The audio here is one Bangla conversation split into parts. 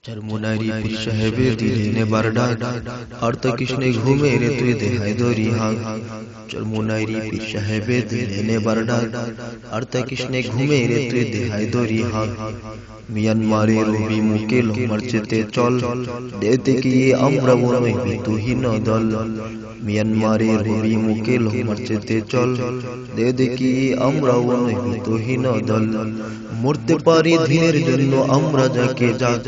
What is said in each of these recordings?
चरमुनारी पीर साहेबे दिले ने बारडा अर्थ किसने घूमे रे तुई देहाय दरी हाग चरमुनारी पीर साहेबे दिले ने बारडा अर्थ किसने घूमे रे तुई देहाय दरी हाग মিয়ানমারে রবি মুকে লোমারচেতে চল দেতে কি আমরা বনই বিতুহীন দল মিয়ানমারে রবি মুকে লোমারচেতে চল দেতে কি আমরা বনই বিতুহীন দল মরতে পারি দিনের জন্য আমরা যাকে জাগ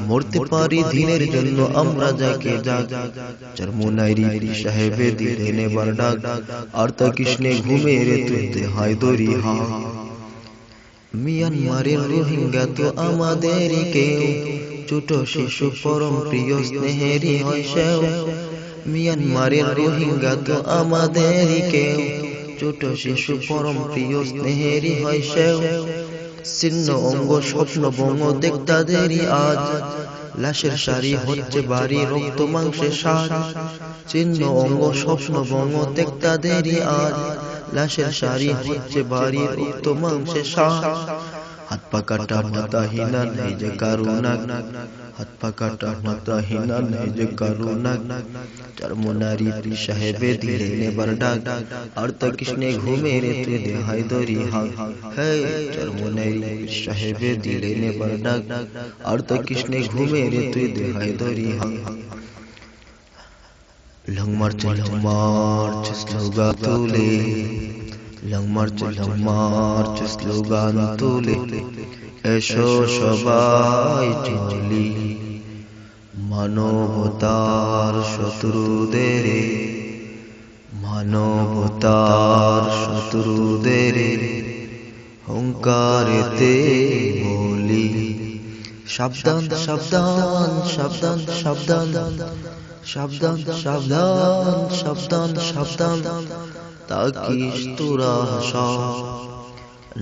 মরতে পারি দিনের জন্য আমরা যাকে জাগ চরমুনাইরি পীর সাহেবে দিলেনে বারডাক আর তা কৃষ্ণে ঘুমে রে তুই দেহায় দরি হাগ মিয়ানমারের রোহিঙ্গা তো আমাদেরই কেউ ছোট শিশু পরম প্রিয় স্নেহেরই হয় সেও মিয়ানমারের রোহিঙ্গা তো আমাদেরই কেউ ছোট শিশু পরম প্রিয় স্নেহেরই হয় সেও ছিন্ন অঙ্গ স্বপ্ন বঙ্গ দেখ তাদেরই আজ লাশের সারি হচ্ছে বাড়ি রক্ত মাংসে সাজ ছিন্ন অঙ্গ স্বপ্ন বঙ্গ দেখ তাদেরই আজ লাশের সারি হচ্ছে বাড়ি রক্ত মাংসে সাজ হাত পা কাটা মাথাহীনা নেই যে কারুনা হাত পা কাটা মাথাহীনা নেই যে কারুনা চরমুনারি পীর সাহেবে দিলেনে বারডাক আর তা কৃষ্ণে ঘুমে রে তুই দেহায় দরি হাগ হে চরমুনারি পীর সাহেবে দিলেনে বারডাক আর তা কৃষ্ণে ঘুমে রে তুই দেহায় দরি হাগ লং মার্চ স্লোগান তুলে লং মার্চ স্লোগান তুলে এসো সবাই চলি মানবতার শত্রুদের হুঙ্কারেতে বলি সাবধান সাবধান সাবধান সাবধান সাবধান সাবধান সাবধান সাবধান তাকিস তোরা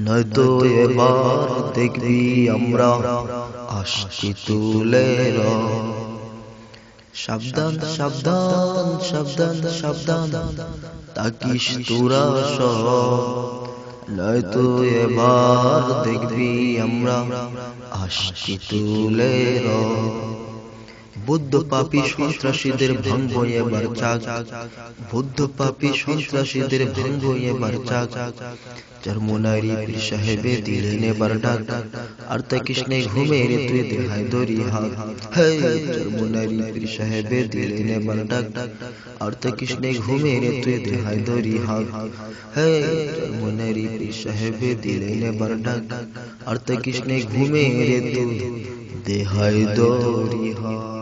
নয়তো এবার দেখবি আমরা আশকি তুলে সাবধান সাবধান সাবধান সাবধান তাকিস তোরা নয়তো এবার দেখবি আমরা আশকি তুলে বুদ্ধ পাপী সন্ত্রাসীদের ভাঙবো এবার চাক বুদ্ধ পাপী সন্ত্রাসীদের ভাঙবো এবার চাক চরমুনারি পীর সাহেবে দিলেনে বারডাক আর তা কৃষ্ণে ঘুমে রে তুই দেহায় দরি হাগ হে চরমুনারি পীর সাহেবে দিলেনে বারডাক আর তা কৃষ্ণে ঘুমে রে তুই দেহায় দরি হাগ হে চরমুনারি পীর সাহেবে দিলেনে বারডাক আর তা কৃষ্ণে ঘুমে রে তুই দেহায় দরি হাগ।